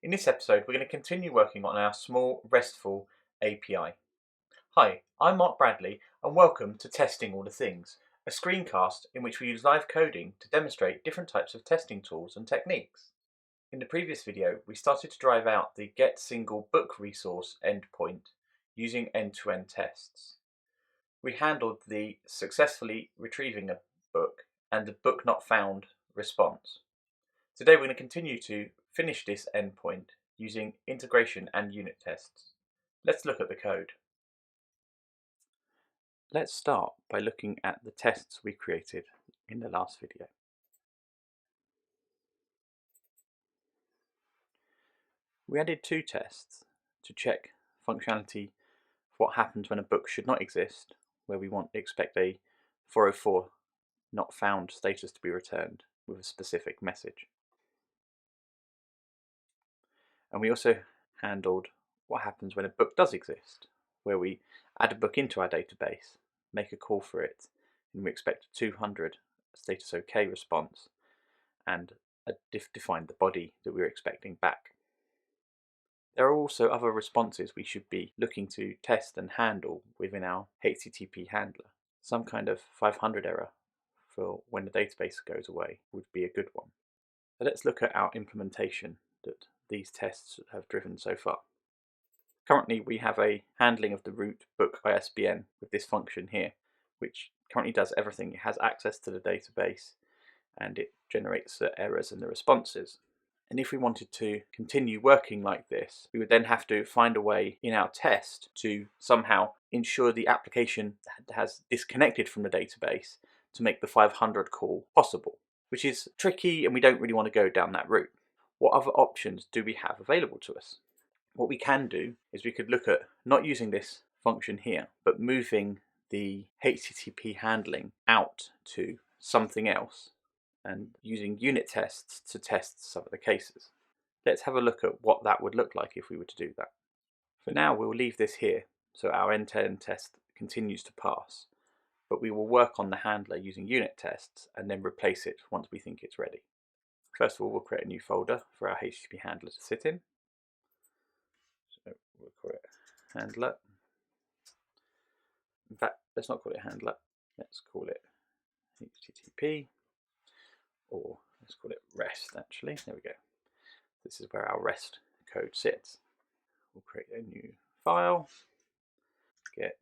In this episode, we're going to continue working on our small RESTful API. Hi, I'm Mark Bradley and welcome to Testing All the Things, a screencast in which we use live coding to demonstrate different types of testing tools and techniques. In the previous video, we started to drive out the getSingleBookResource endpoint using end-to-end tests. We handled the successfully retrieving a book and the book not found response. Today we're going to continue to finish this endpoint using integration and unit tests. Let's look at the code. Let's start by looking at the tests we created in the last video. We added two tests to check functionality for what happens when a book should not exist, where we expect a 404 not found status to be returned with a specific message. And we also handled what happens when a book does exist, where we add a book into our database, make a call for it, and we expect a 200 status OK response and define the body that we're expecting back. There are also other responses we should be looking to test and handle within our HTTP handler. Some kind of 500 error for when the database goes away would be a good one. So let's look at our implementation that these tests have driven so far. Currently we have a handling of the root book ISBN with this function here, which currently does everything. It has access to the database and it generates the errors and the responses. And if we wanted to continue working like this, we would then have to find a way in our test to somehow ensure the application has disconnected from the database to make the 500 call possible, which is tricky and we don't really want to go down that route. What other options do we have available to us? What we can do is we could look at not using this function here, but moving the HTTP handling out to something else and using unit tests to test some of the cases. Let's have a look at what that would look like if we were to do that. For now, we'll leave this here so our end-to-end test continues to pass, but we will work on the handler using unit tests and then replace it once we think it's ready. First of all, we'll create a new folder for our HTTP handler to sit in. So we'll call it handler. In fact, let's not call it handler. Let's call it HTTP, or let's call it REST actually. There we go. This is where our REST code sits. We'll create a new file, get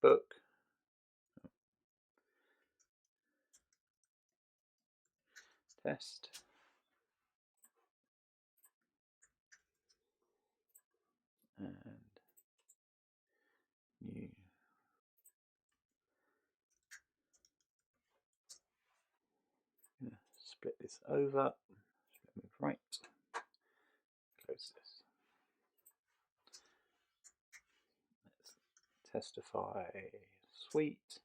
book, test, and new split this over, move right, close this. Let's testify suite.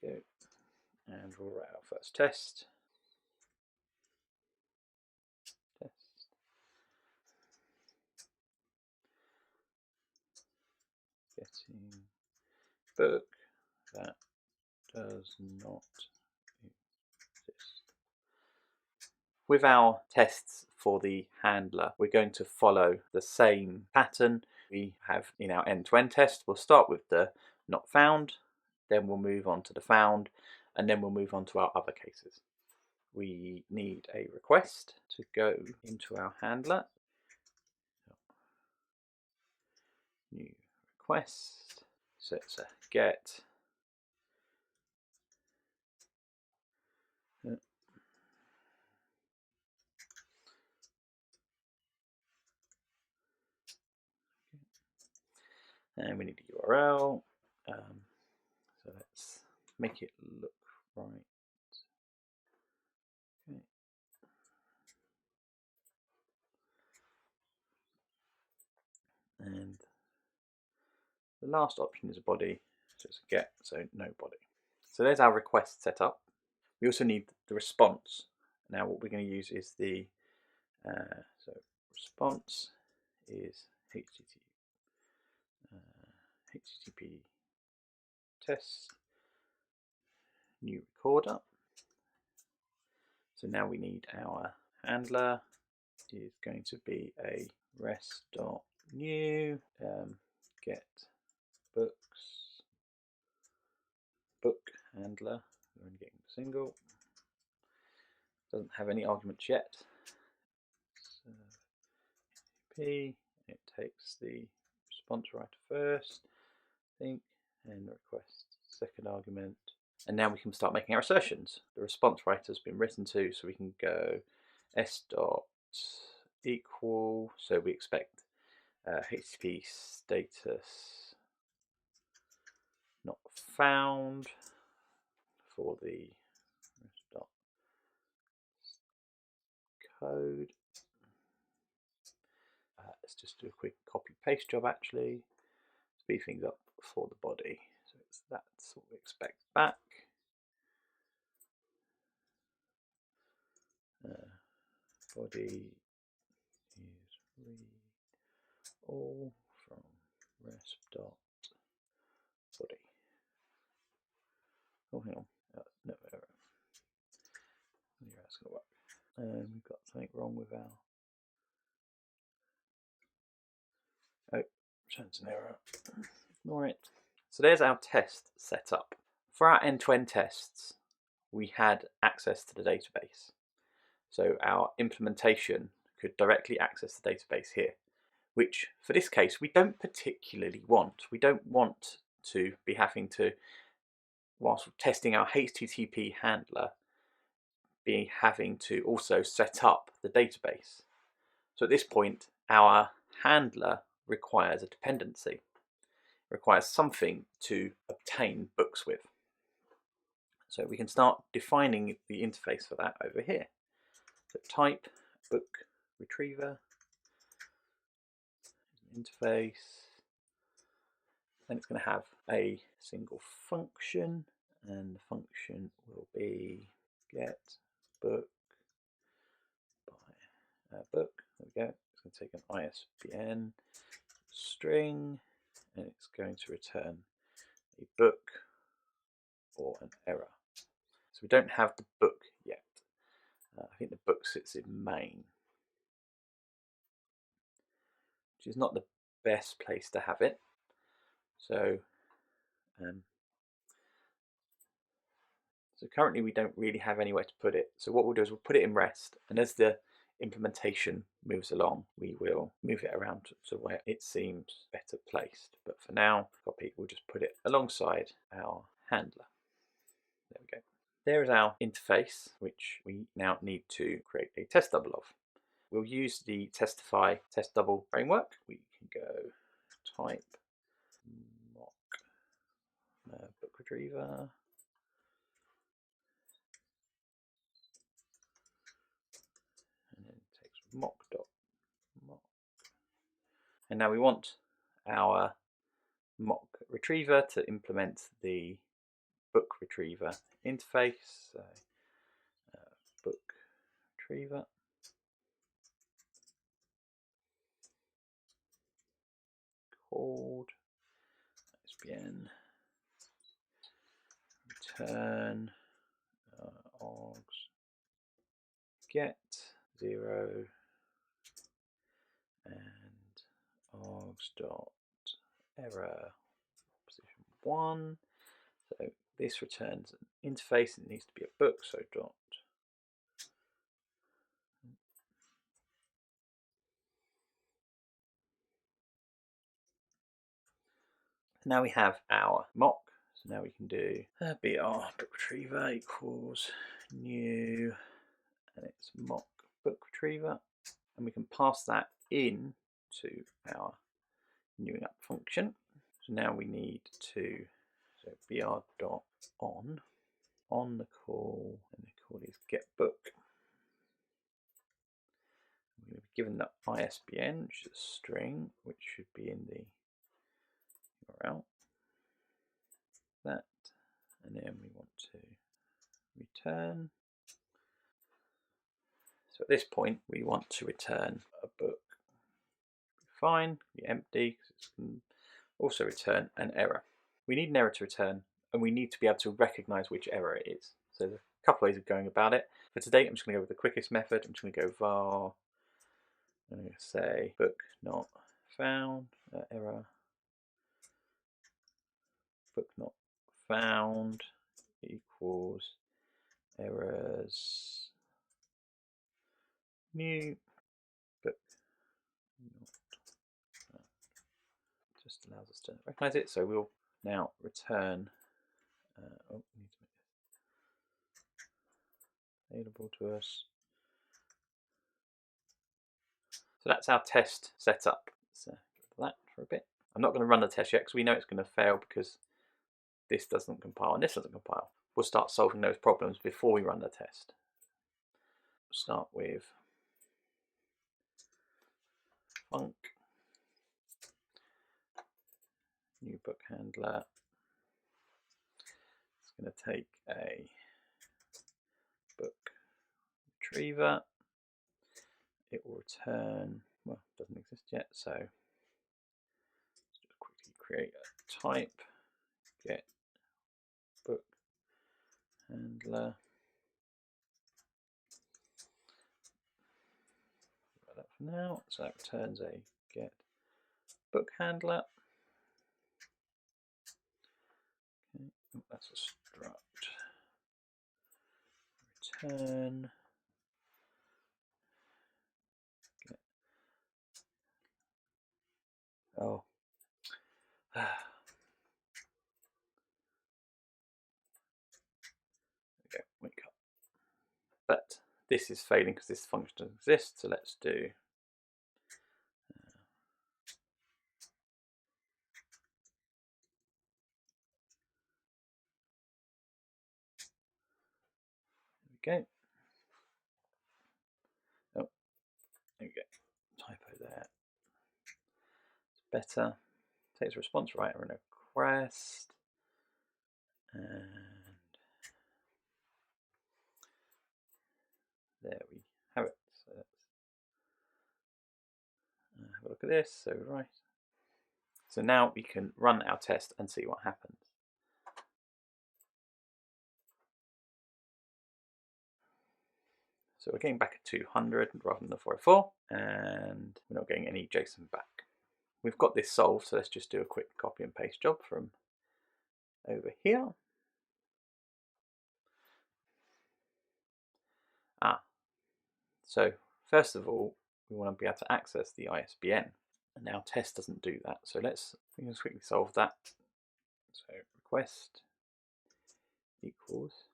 Go. And we'll write our first test. Test. Getting book that does not exist. With our tests for the handler, we're going to follow the same pattern we have in our end-to-end test. We'll start with the not found, then we'll move on to the found, and then we'll move on to our other cases. We need a request to go into our handler. New request. So it's a get. And we need a URL. So let's make it look right. Okay. And the last option is a body, so it's a get, so no body. So there's our request set up. We also need the response. Now what we're going to use is the so response is HTTP test new recorder. So now we need our handler is going to be a rest.new get books book handler. We're only getting a single. Doesn't have any arguments yet. So P, it takes the response writer first, I think, and requests second argument. And now we can start making our assertions. The response writer has been written to, so we can go s dot equal. So we expect HTTP status not found for the dot code. Let's just do a quick copy paste job actually. Speed things up for the body. So that's what we expect back. Body is read all from resp.body. Oh, hang on. No error. Yeah, that's going to work. We've got something wrong with our. Oh, shows an error. Ignore it. So there's our test set up. For our end-to-end tests, we had access to the database. So our implementation could directly access the database here, which for this case we don't particularly want. We don't want to be having to, whilst testing our HTTP handler, be having to also set up the database. So at this point, our handler requires a dependency. It requires something to obtain books with. So we can start defining the interface for that over here. So type book retriever interface. Then it's going to have a single function, and the function will be get book by book. There we go. It's going to take an ISBN string, and it's going to return a book or an error. So we don't have the book yet. I think the book sits in main, which is not the best place to have it. So currently we don't really have anywhere to put it. So what we'll do is we'll put it in rest, and as the implementation moves along, we will move it around to where it seems better placed. But for now, copy, we'll just put it alongside our handler. There we go. There is our interface, which we now need to create a test double of. We'll use the Testify test double framework. We can go type mock book retriever. And then it takes mock. And now we want our mock retriever to implement the book retriever interface. So book retriever. Called ISBN return args get 0 and args dot error position 1. So this returns an interface, and it needs to be a book, so dot now we have our mock. So now we can do br book retriever equals new, and it's mock book retriever, and we can pass that in to our newing up function. So now we need to br dot on the call, and the call is get book. We're going to be given the ISBN, which is a string, which should be in the URL. That, and then we want to return. So at this point, we want to return a book. Fine, be empty, because it can also return an error. We need an error to return, and we need to be able to recognize which error it is. So the A couple ways of going about it. For today, I'm just going to go with the quickest method. I'm just going to go var. I'm going to say book not found, error, book not found equals errors new book not found. Just allows us to recognize it. So we'll now return. We need to make this available to us. So that's our test set up. So give that for a bit. I'm not going to run the test yet because we know it's going to fail because this doesn't compile and this doesn't compile. We'll start solving those problems before we run the test. Start with func new book handler. It's going to take a book retriever. It will return, well, it doesn't exist yet, so let's just quickly create a type, get book handler. That for now, so that returns a get book handler. Okay, that's a struct. Return get. Oh. Okay, wake up. But this is failing because this function doesn't exist, so let's do there we go. Oh, there we go. Typo there. It's better. Takes a response writer and a request. And there we have it. So let's have a look at this. So right. So now we can run our test and see what happens. So we're getting back at 200 rather than the 404, and we're not getting any JSON back. We've got this solved, so let's just do a quick copy and paste job from over here. So first of all, we want to be able to access the ISBN, and now test doesn't do that. So we can quickly solve that. So request equals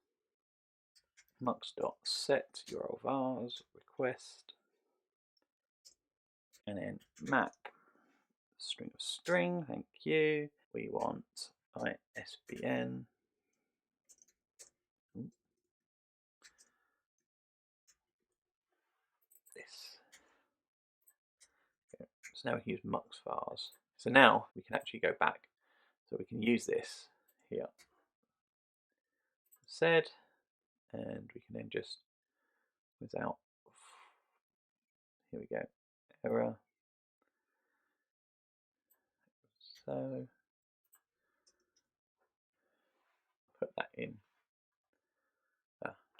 mux.set URL vars request, and then map string of string. Thank you. We want ISBN. This. Okay. So now we can use mux vars. So now we can actually go back. So we can use this here. Said, and we can then just without. Here we go. Error. So put that in.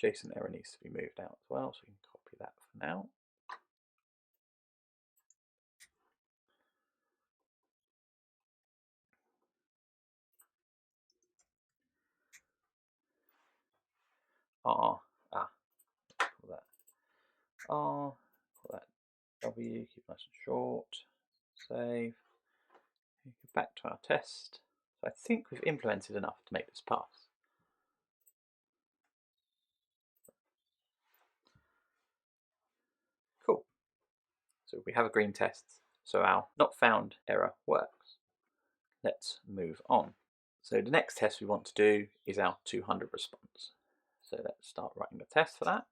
JSON error needs to be moved out as well, so we can copy that for now. Call that R, call that W, keep it nice and short, save. Go back to our test. So I think we've implemented enough to make this pass. Cool. So we have a green test. So our not found error works. Let's move on. So the next test we want to do is our 200 response. So let's start writing the test for that.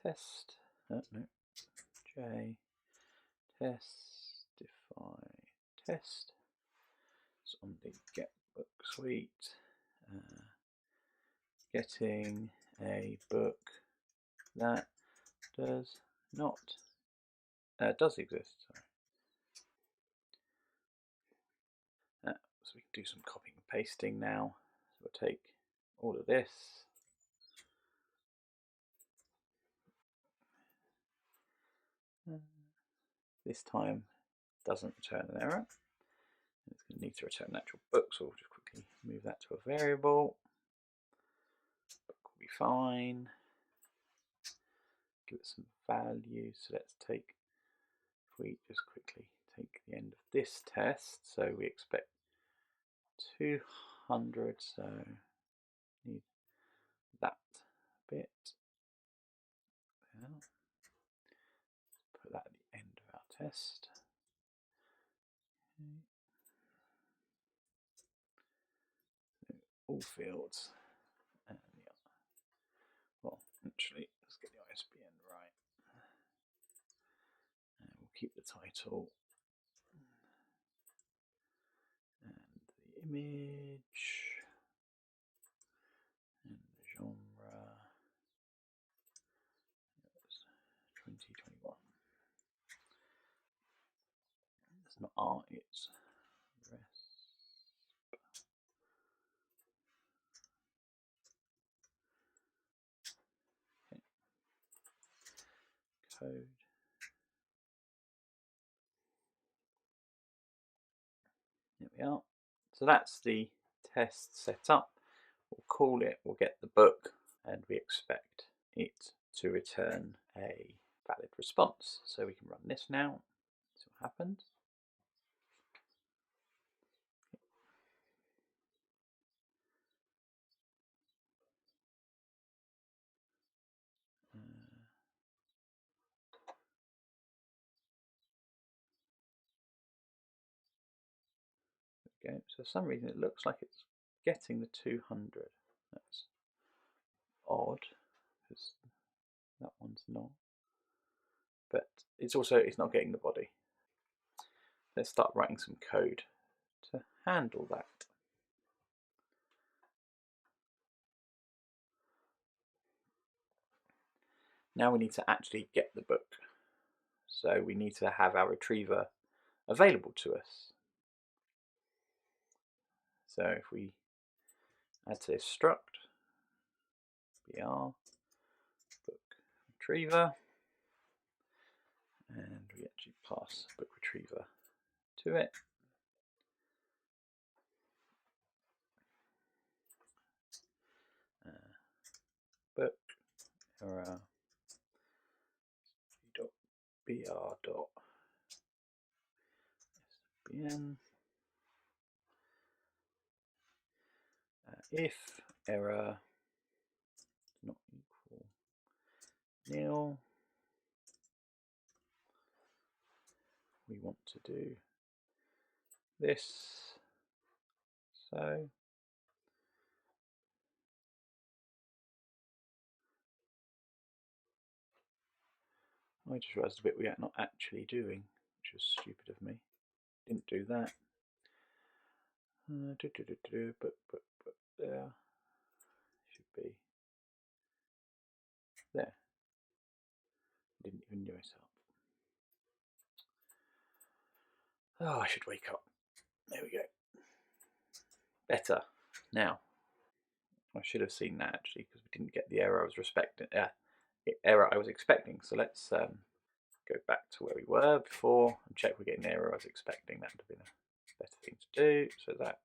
Test, no, J, test, define test. It's on the get book suite. Getting a book that does not does exist. Sorry. So we can do some copying and pasting now. So we'll take all of this. This time doesn't return an error. It's going to need to return an actual book, so we'll just quickly move that to a variable. Book will be fine. Give it some values. So let's take, if we just quickly take the end of this test, so we expect 200, so need that bit. Yeah. Put that at the end of our test. Okay. All fields. And the other. Well, actually, let's get the ISBN right. And we'll keep the title and the image and the genre. 2021. It's not art, it's rest. Okay. Code. There we are. So that's the test set up. We'll call it, we'll get the book, and we expect it to return a valid response. So we can run this now, see what happens. There we go. So for some reason it looks like it's getting the 200. That's odd, because that one's not. But it's not getting the body. Let's start writing some code to handle that. Now we need to actually get the book. So we need to have our retriever available to us. So if we add to this struct, br book retriever, and we actually pass book retriever to it. Book error br.sbn if error not equal nil, we want to do this. So I just realised a bit we are not actually doing, which was stupid of me. Didn't do that. But there should be there. Didn't even do myself. Oh, I should wake up. There we go. Better now. I should have seen that actually, because we didn't get the error I was expecting. So let's go back to where we were before and check we're getting the error I was expecting. That would have been a better thing to do. So that,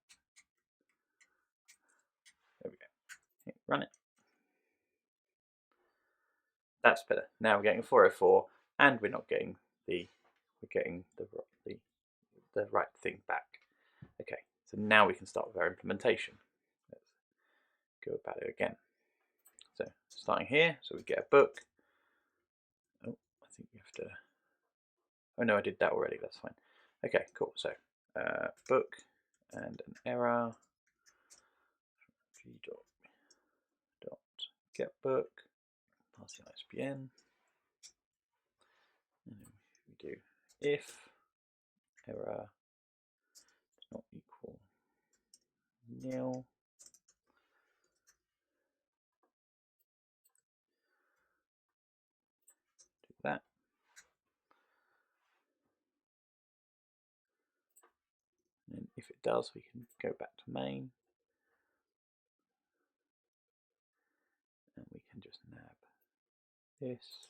there we go. Run it. That's better. Now we're getting 404, and we're not getting we're getting the right thing back. Okay, so now we can start with our implementation. Let's go about it again. So starting here, so we get a book. Oh, I think we have to. Oh no, I did that already. That's fine. Okay, cool. So book and an error. Get book. Pass the ISBN. And then we do if error does not equal nil. Do that. And if it does, we can go back to main. this.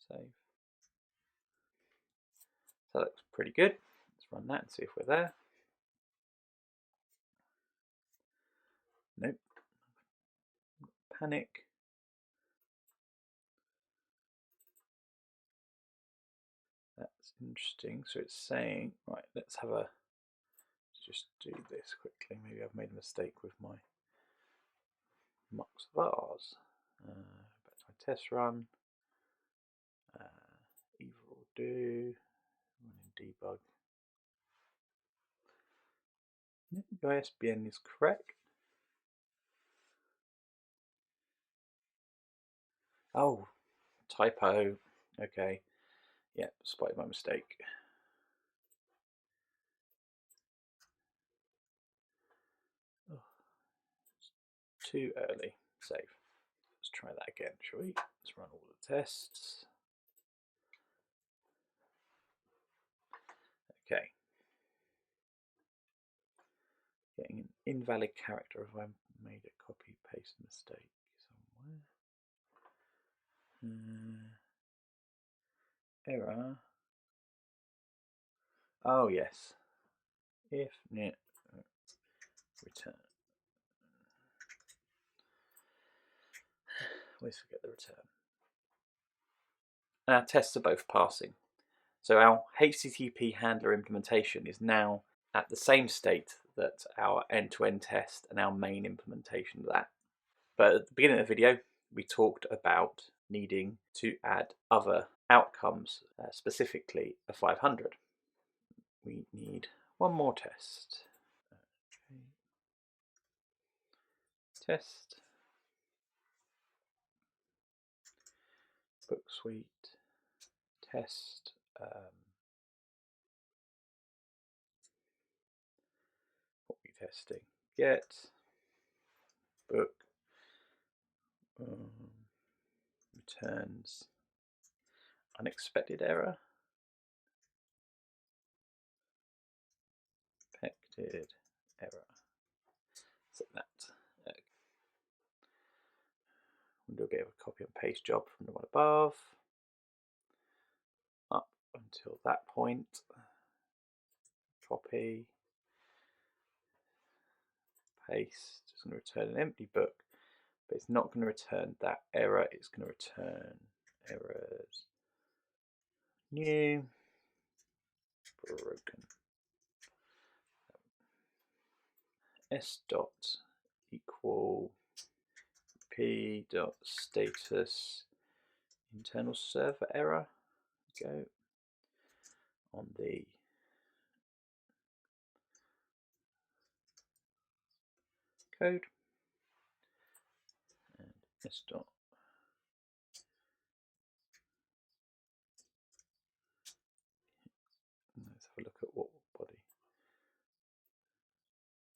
Save. So that looks pretty good. Let's run that and see if we're there. Nope. Panic. That's interesting. So it's saying, right, let's just do this quickly. Maybe I've made a mistake with my Mux vars. Back to my test run. Either will do. Run in debug. Your ISBN is correct. Oh, typo. Okay. Yeah, spotted my mistake. Oh, it's too early. Save. Let's try that again, shall we? Let's run all the tests. Okay. Getting an invalid character if I made a copy paste mistake somewhere. Error. Oh yes. If net return. Always forget the return. And our tests are both passing. So our HTTP handler implementation is now at the same state that our end-to-end test and our main implementation of that. But at the beginning of the video, we talked about needing to add other outcomes, specifically a 500. We need one more test. Okay. Test. Book suite. Test. What are we testing? Get. Book. Returns. Unexpected error. Expected error. So that. We'll do a bit of a copy and paste job from the one above. Up until that point. Copy. Paste. It's going to return an empty book, but it's not going to return that error. It's going to return errors. New. Broken. S dot equal p dot status internal server error. Go on the code and s dot let's have a look at what body.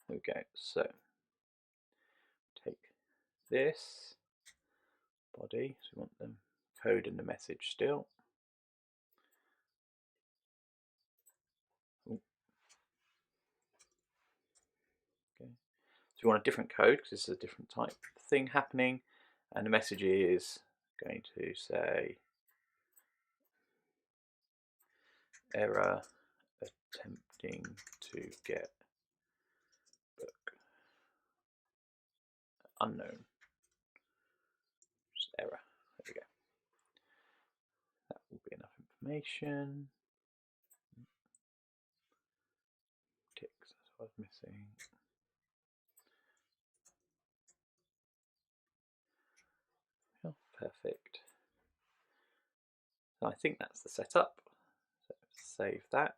There we go. So take this body, so we want the code and the message still. Ooh. Okay. So we want a different code because this is a different type of thing happening, and the message is going to say error attempting to get book unknown. Just error. There we go. That will be enough information. Ticks, that's what I was missing. Oh, perfect. So I think that's the setup. So save that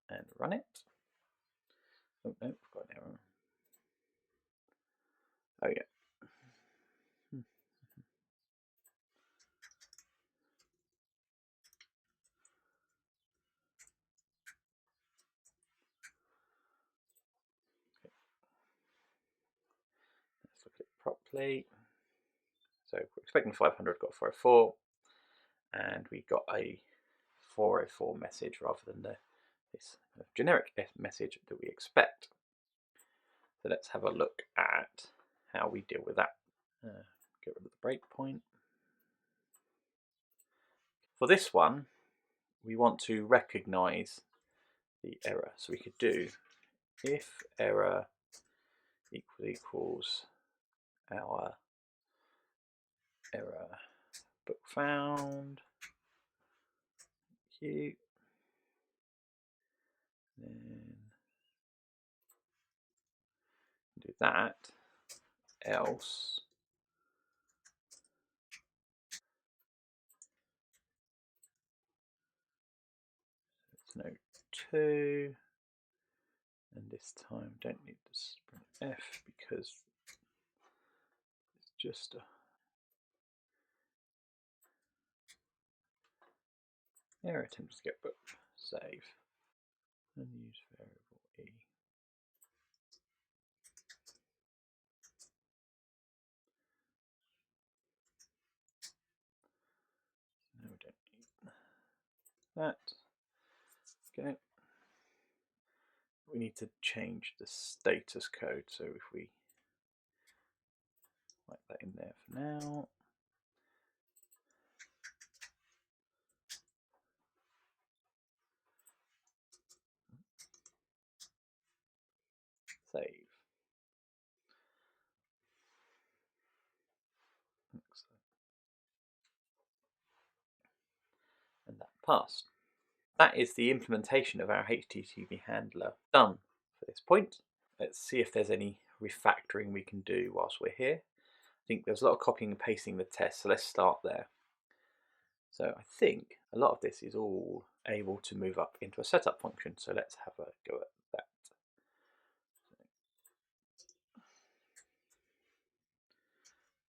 and run it. Oh no, we've got an error. Oh yeah. Okay. Let's look at it properly. So we're expecting 500, got 404, and we got a 404 message rather than this kind of generic message that we expect. So let's have a look at how we deal with that. Get rid of the breakpoint. For this one, we want to recognize the error. So we could do if error equals our error book found. Then do that, else it's note 2, and this time don't need the sprint F because it's just a error attempt to get book. Save and use variable E. No, we don't need that. Okay. We need to change the status code. So if we write that in there for now. Save. And that passed. That is the implementation of our HTTP handler done for this point. Let's see if there's any refactoring we can do whilst we're here. I think there's a lot of copying and pasting the test, so let's start there. So I think a lot of this is all able to move up into a setup function, so let's have a go at that.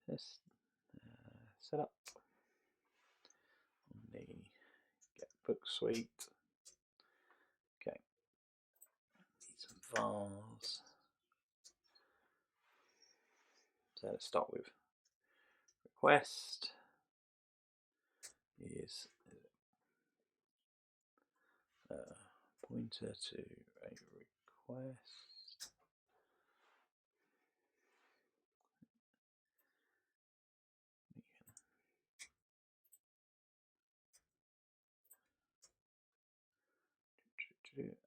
This setup on the get book suite. Okay, need some vars. So let's start with request is pointer to a request.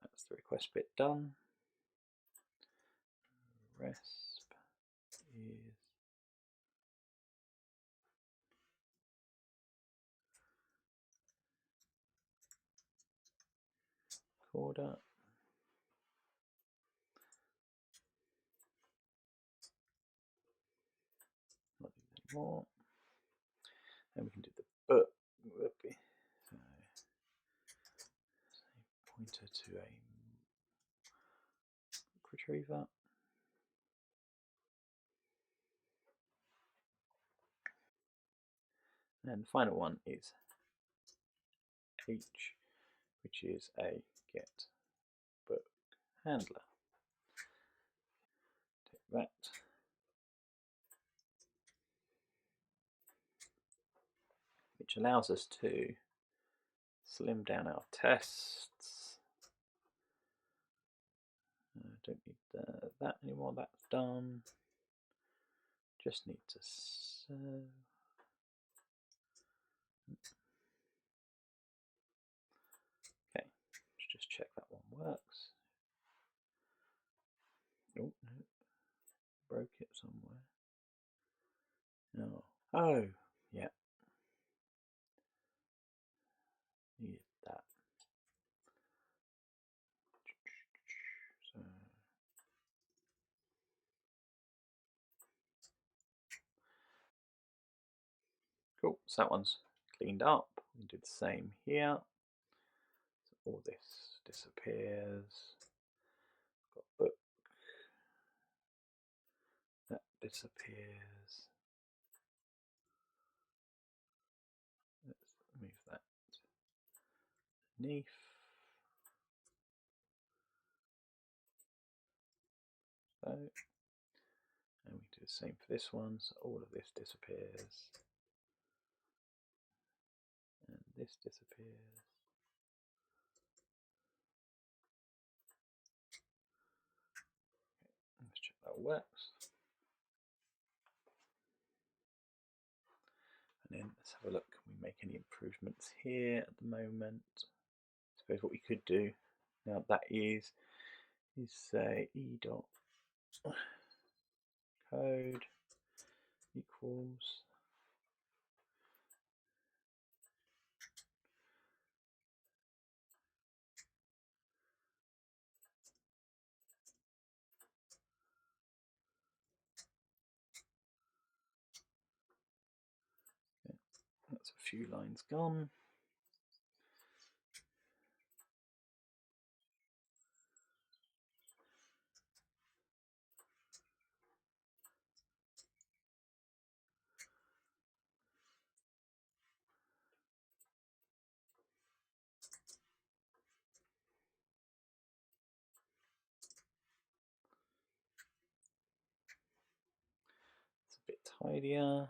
That's the request bit done. Resp is recorder. Not do anymore. And we can do the book. So, pointer to a retriever. And the final one is H, which is a get book handler. Take that. Which allows us to slim down our tests. Don't need that anymore, that's done. Just need to okay, let's just check that one works. Oh no, broke it somewhere. No. Oh, yeah. Needed that. So cool, so that one's cleaned up. We can do the same here. So all this disappears. Got book. That disappears. Let's move that underneath. So, and we do the same for this one. So all of this disappears. And this disappears. Let's check that works. And then let's have a look. Can we make any improvements here at the moment? I suppose what we could do now that is say e dot code equals that's a few lines gone. It's a bit tidier.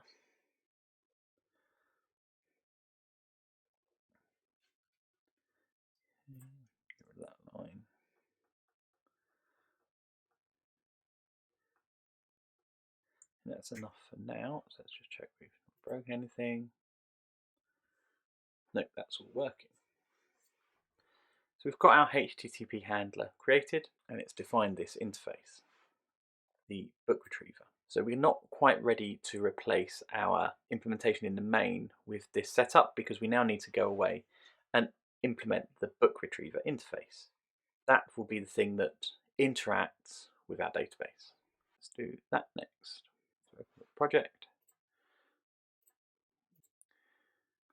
Get rid of that line. And that's enough for now. So let's just check we've not broken anything. Nope, that's all working. So we've got our HTTP handler created and it's defined this interface, the book retriever. So we're not quite ready to replace our implementation in the main with this setup because we now need to go away and implement the book retriever interface. That will be the thing that interacts with our database. Let's do that next. So open the project,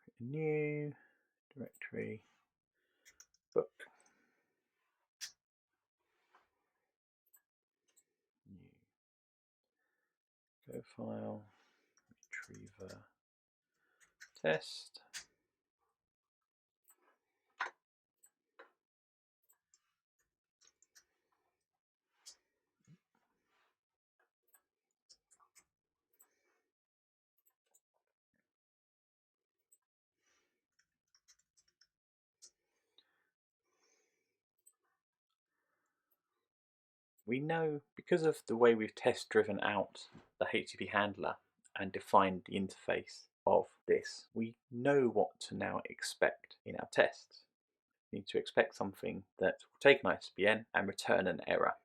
create a new directory, book, new Go file, retriever test. We know, because of the way we've test driven out the HTTP handler and defined the interface of this, we know what to now expect in our tests. We need to expect something that will take an ISBN and return an error,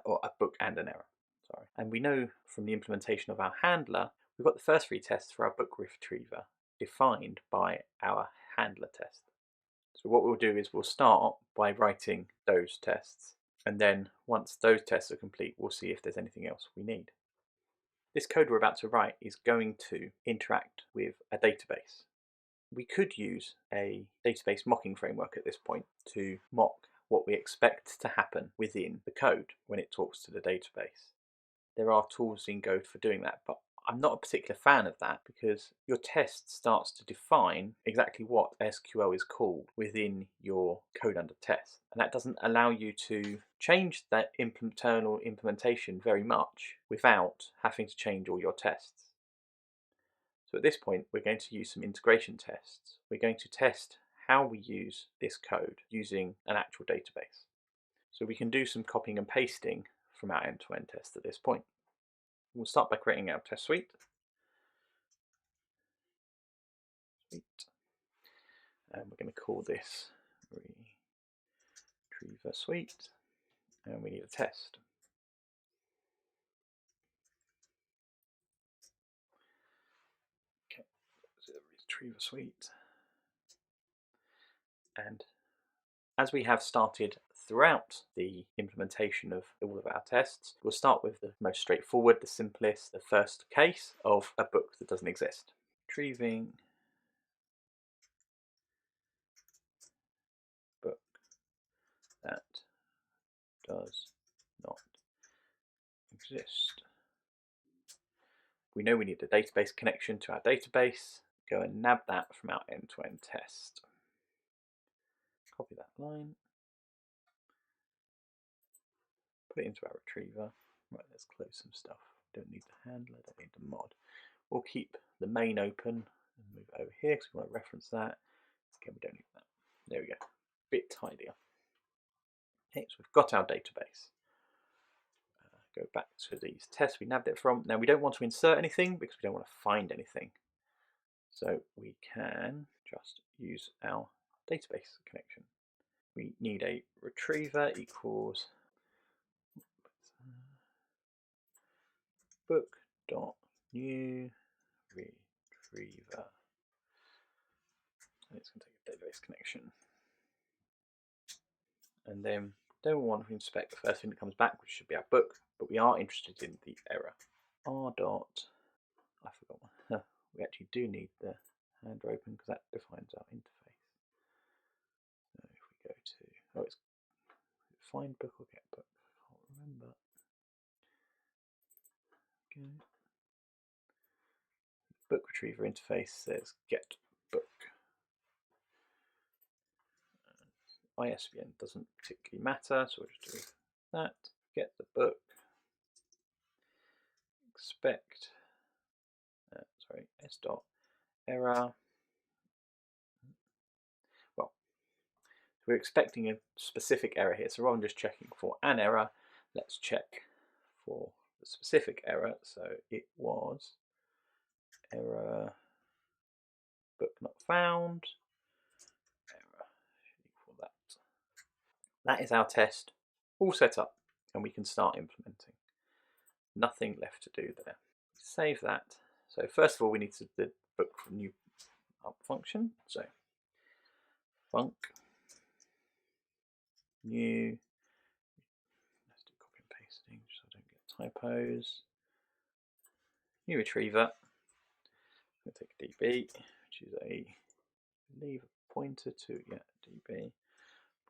or a book and an error. Sorry. And we know from the implementation of our handler, we've got the first three tests for our book retriever defined by our handler test. So what we'll do is we'll start by writing those tests. And then once those tests are complete, we'll see if there's anything else we need. This code we're about to write is going to interact with a database. We could use a database mocking framework at this point to mock what we expect to happen within the code when it talks to the database. There are tools in Go for doing that, but I'm not a particular fan of that because your test starts to define exactly what SQL is called within your code under test. And that doesn't allow you to change that internal implementation very much without having to change all your tests. So at this point, we're going to use some integration tests. We're going to test how we use this code using an actual database. So we can do some copying and pasting from our end-to-end test at this point. We'll start by creating our test suite. And we're going to call this retriever suite, and we need a test. Okay, so retriever suite. And as we have started throughout the implementation of all of our tests, we'll start with the most straightforward, the simplest, the first case of a book that doesn't exist. Retrieving book that does not exist. We know we need a database connection to our database. Go and nab that from our end-to-end test. Copy that line. Put it into our retriever. Right, let's close some stuff. Don't need the handler, don't need the mod. We'll keep the main open and move over here because we want to reference that. Again, we don't need that. There we go. Bit tidier. Okay, so we've got our database. go back to these tests we nabbed it from. Now we don't want to insert anything because we don't want to find anything. So we can just use our database connection. We need a retriever equals book.new retriever. And it's going to take a database connection. And then don't want to inspect the first thing that comes back, which should be our book, but we are interested in the error. R dot, I forgot one. We actually do need the handler open because that defines our interface. So if we go to, it's find book or get book, I can't remember. Okay. Book retriever interface says get book. ISBN doesn't particularly matter, so we'll just do that. Get the book. Expect. S dot error. Well, we're expecting a specific error here, so rather than just checking for an error, let's check for the specific error. So it was error book not found. Error equal that. That is our test all set up, and we can start implementing. Nothing left to do there. Save that. So first of all, we need to the book new up function. So func new. Let's do copy and pasting so I don't get typos. New retriever. I'm going to take a DB, which is a leave a pointer to DB,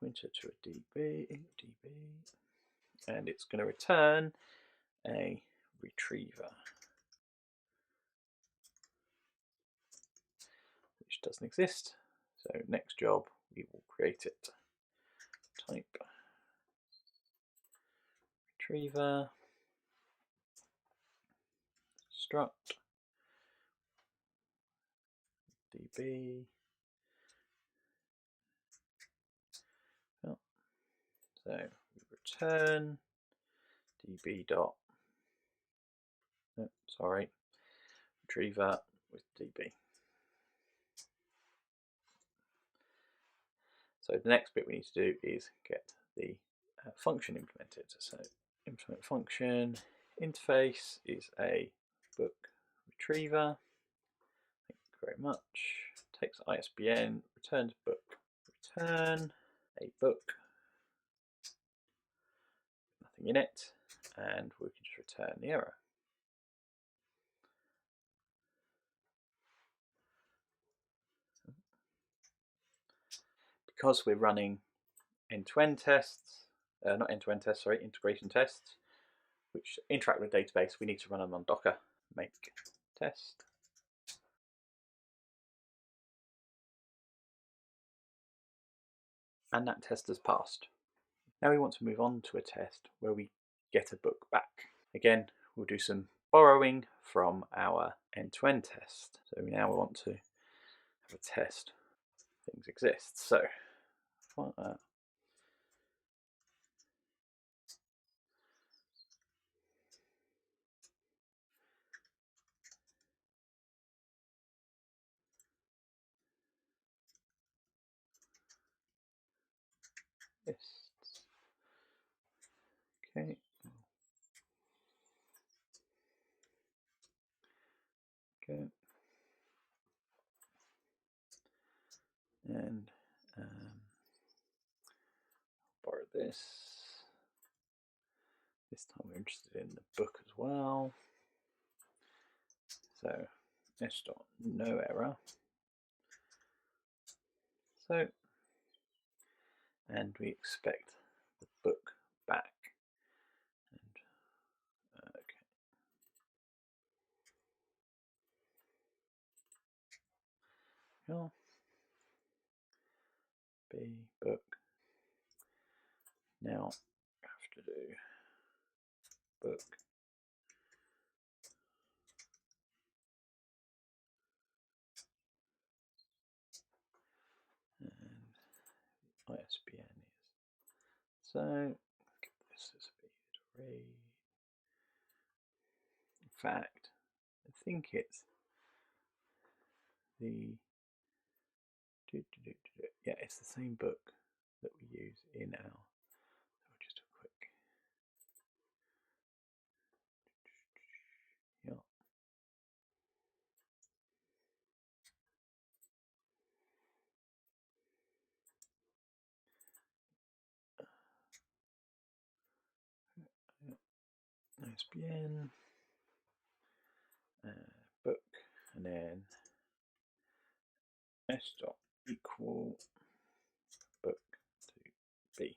pointer to a DB, and it's going to return a retriever, which doesn't exist. So next job, we will create it. Type retriever struct DB. Oh. So we return DB dot. Oh, sorry, retriever with DB. So the next bit we need to do is get the function implemented. So implement function interface is a book retriever. Thank you very much. Takes ISBN, returns book, return a book, nothing in it, and we can just return the error. Because we're running end-to-end tests, not end-to-end tests, sorry, integration tests, which interact with the database, we need to run them on Docker, make test. And that test has passed. Now we want to move on to a test where we get a book back. Again, we'll do some borrowing from our end-to-end test. So we now want to have a test things exist. So lists. Okay. Okay. And borrow this. This time we're interested in the book as well. So s dot no error. So, and we expect the book back. And, okay. Oh. B book. Now I have to do book. And ISBN is so. This is a read. fact, I think it's the yeah, it's the same book that we use in our. Just a quick. Yeah. ISBN, book, and then s dot equal book to b.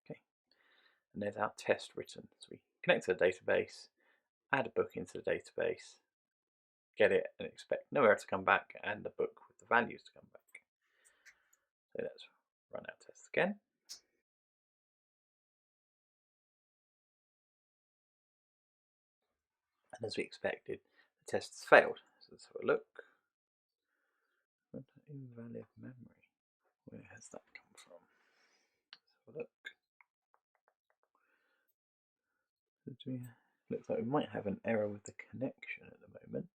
Okay, and there's our test written. So we connect to the database, add a book into the database, get it, and expect no error to come back, and the book with the values to come back. So let's run our test again. And as we expected, the test has failed. So let's have a look. Invalid memory. Where has that come from? Let's have a look. Looks like we might have an error with the connection at the moment.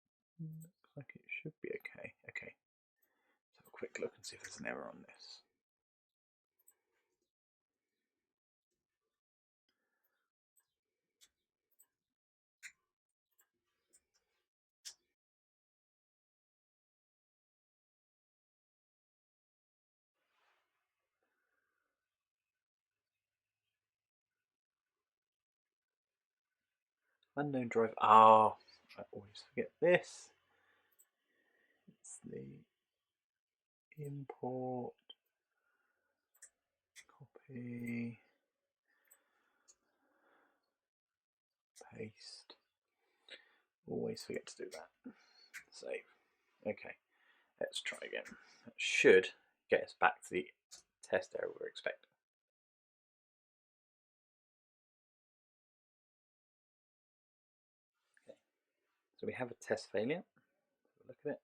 Looks like it should be okay. Okay. Let's have a quick look and see if there's an error on this. Unknown drive. Ah, I always forget this. It's the import, copy, paste. Always forget to do that. Save. Okay, let's try again. That should get us back to the test error we're expecting. Okay, so we have a test failure. Look at it.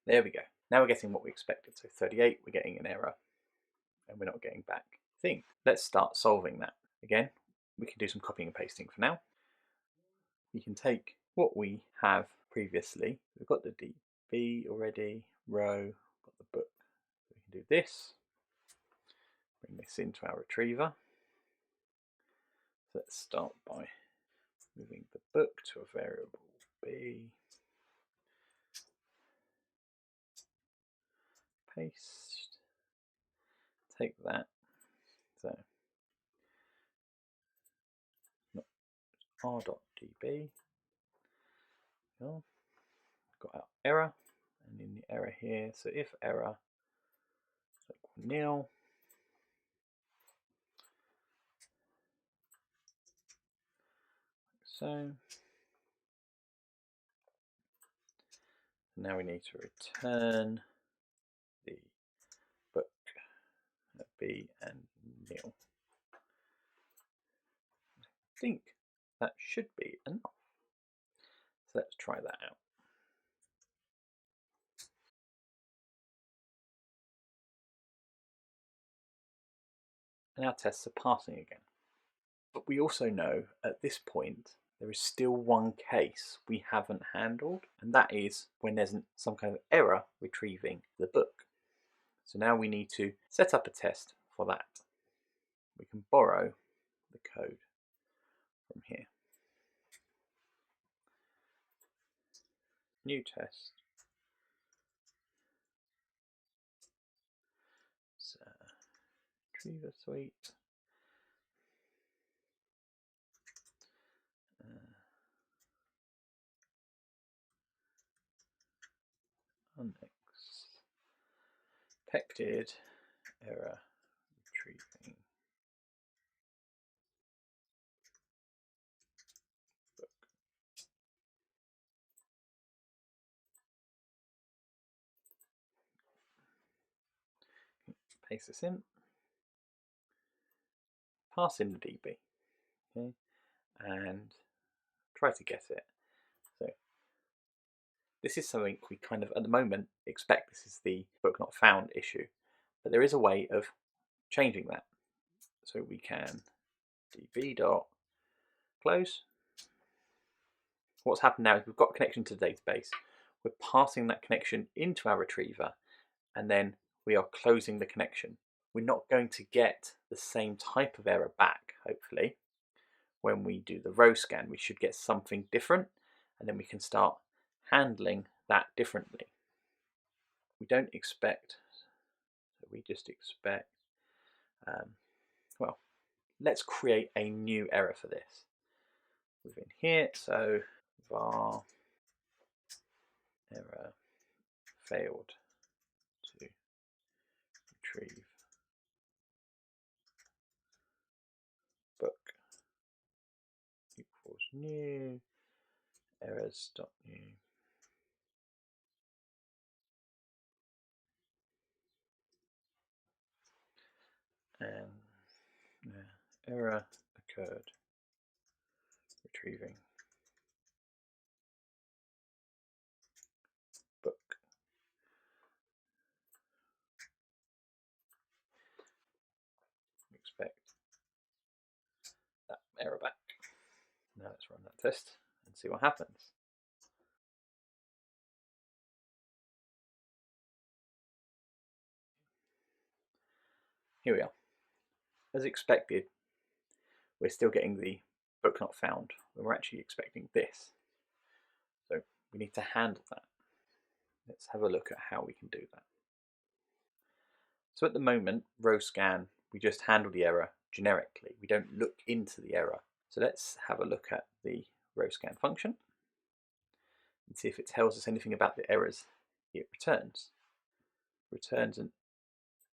There we go. Now we're getting what we expected. So 38, we're getting an error, and we're not getting back thing. Let's start solving that. Again, we can do some copying and pasting for now. We can take what we have previously. We've got the DB already, row, got the book. We can do this, bring this into our retriever. So let's start by moving the book to a variable b, paste, take that, so r.db, got our error, and in the error here, so if error equal nil, so now we need to return the book b and nil. I think that should be enough. So let's try that out. And our tests are passing again. But we also know at this point there is still one case we haven't handled, and that is when there's some kind of error retrieving the book. So now we need to set up a test for that. We can borrow the code from here. New test. So, retriever suite. Unexpected error retrieving book. Paste this in, pass in the DB, okay, and try to get it. So this is something we kind of, at the moment, expect this is the book not found issue, but there is a way of changing that. So we can db dot close. What's happened now is we've got a connection to the database. We're passing that connection into our retriever, and then we are closing the connection. We're not going to get the same type of error back, hopefully. When we do the row scan, we should get something different, and then we can start handling that differently. We don't expect, so we just expect, well, let's create a new error for this. Within here, so var error failed to retrieve book equals new errors.new. And error occurred retrieving book. Expect that error back. Now let's run that test and see what happens. Here we are. As expected, we're still getting the book not found when we're actually expecting this. So we need to handle that. Let's have a look at how we can do that. So at the moment, row scan, we just handle the error generically. We don't look into the error. So let's have a look at the row scan function and see if it tells us anything about the errors it returns. Returns an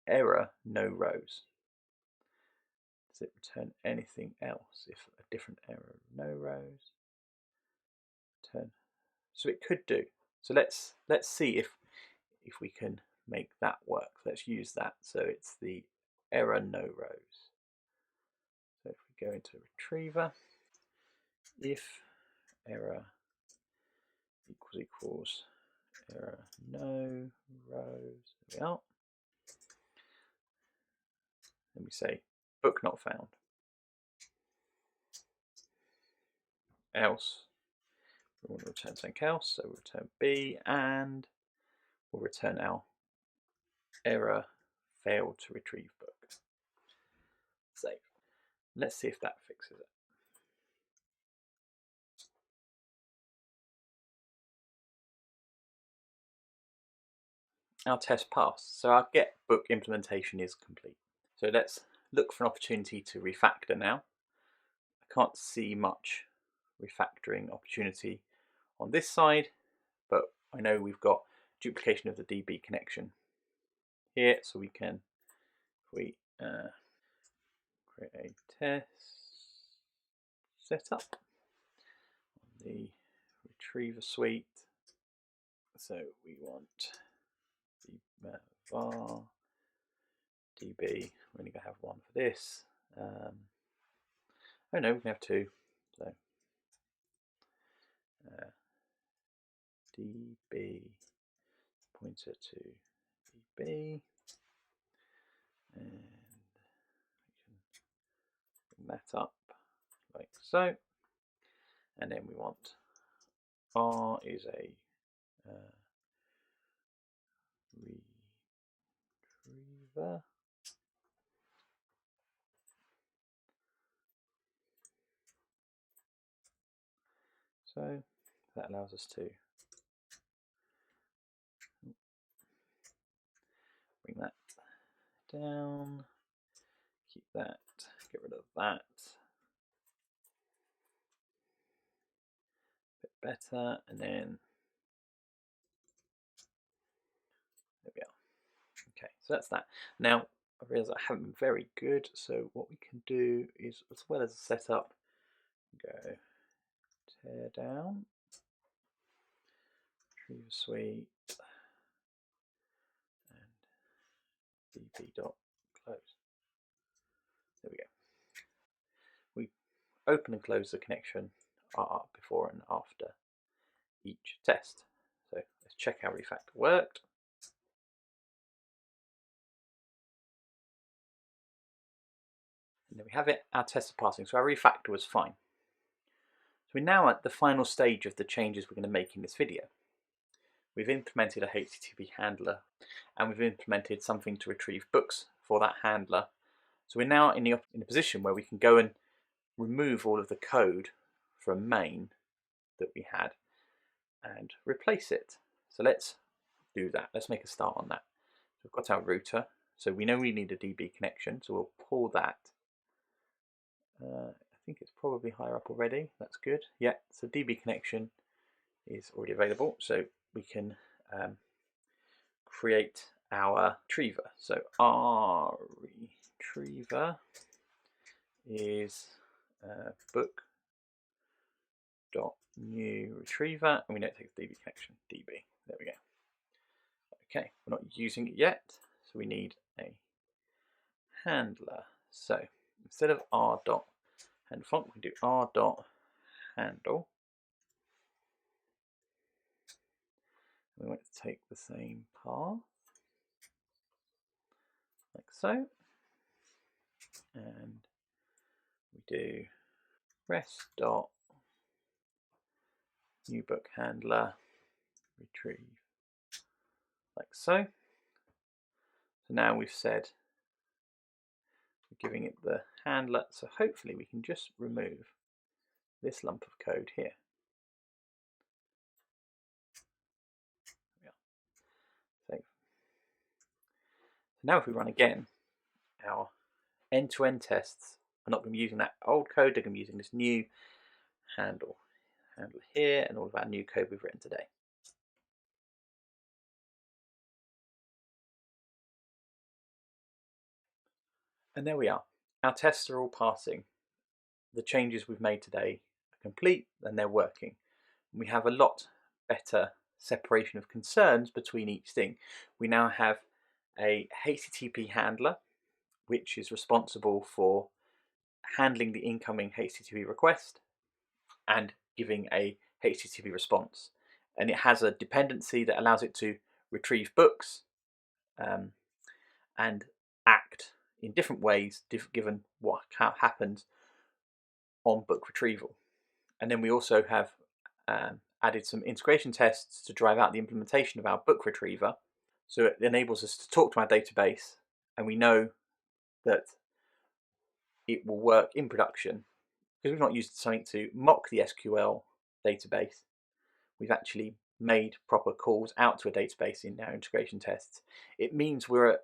error, no rows. Does it return anything else if a different error, no rows? Return. So it could do. So let's see if we can make that work. Let's use that. So it's the error, no rows. So if we go into retriever, if error equals error, no rows, there we are. Then we say book not found. Else, we want to return something else, so we'll return B, and we'll return our error failed to retrieve book. Save. Let's see if that fixes it. Our test passed, so our get book implementation is complete. So let's look for an opportunity to refactor now. I can't see much refactoring opportunity on this side, but I know we've got duplication of the DB connection here, so we can create a test setup on the retriever suite. So we want the var DB. We're only going to have one for this. Oh no, we can have two. So DB pointer to DB, and we can bring that up like so. And then we want R is a retriever. So that allows us to bring that down, keep that, get rid of that. A bit better, and then there we are. Okay, so that's that. Now I realise I haven't been very good, so what we can do is, as well as a setup, go tear down, retriever suite, and db.close. There we go. We open and close the connection before and after each test. So let's check how Refactor worked. And there we have it, our tests are passing, so our refactor was fine. we're now at the final stage of the changes we're going to make in this video. We've implemented a HTTP handler and we've implemented something to retrieve books for that handler. So we're now in a position where we can go and remove all of the code from main that we had and replace it. So let's do that. Let's make a start on that. We've got our router, so we know we need a DB connection, so we'll pull that. I think it's probably higher up already. That's good. Yeah, so DB connection is already available, so we can create our retriever. So our retriever is book.new retriever, and we know it takes DB connection, DB. There we go. Okay, we're not using it yet, so we need a handler. So instead of r.handle font, we do r.handle. We want to take the same path, like so, and we do rest.new book handler retrieve, like so. So now we've said we're giving it the handler, so hopefully we can just remove this lump of code here. So now if we run again, our end-to-end tests are not going to be using that old code, they're going to be using this new handle here and all of our new code we've written today. And there we are. Our tests are all passing. The changes we've made today are complete and they're working. We have a lot better separation of concerns between each thing. We now have a HTTP handler, which is responsible for handling the incoming HTTP request and giving a HTTP response. And it has a dependency that allows it to retrieve books and act in different ways given what happens on book retrieval. And then we also have added some integration tests to drive out the implementation of our book retriever. So it enables us to talk to our database and we know that it will work in production. Because we've not used something to mock the SQL database, we've actually made proper calls out to a database in our integration tests. It means we're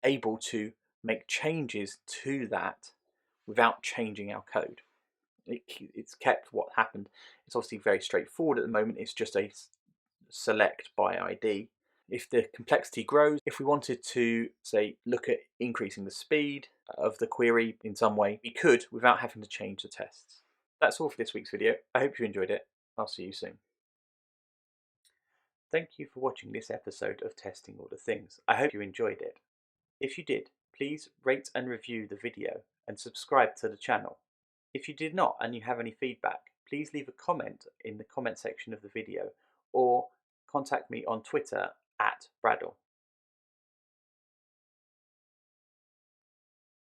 able to make changes to that without changing our code. It's kept what happened. It's obviously very straightforward at the moment. It's just a select by ID. If the complexity grows, if we wanted to, say, look at increasing the speed of the query in some way, we could without having to change the tests. That's all for this week's video. I hope you enjoyed it. I'll see you soon. Thank you for watching this episode of Testing All the Things. I hope you enjoyed it. If you did, please rate and review the video and subscribe to the channel. If you did not and you have any feedback, please leave a comment in the comment section of the video or contact me on Twitter @Bradle.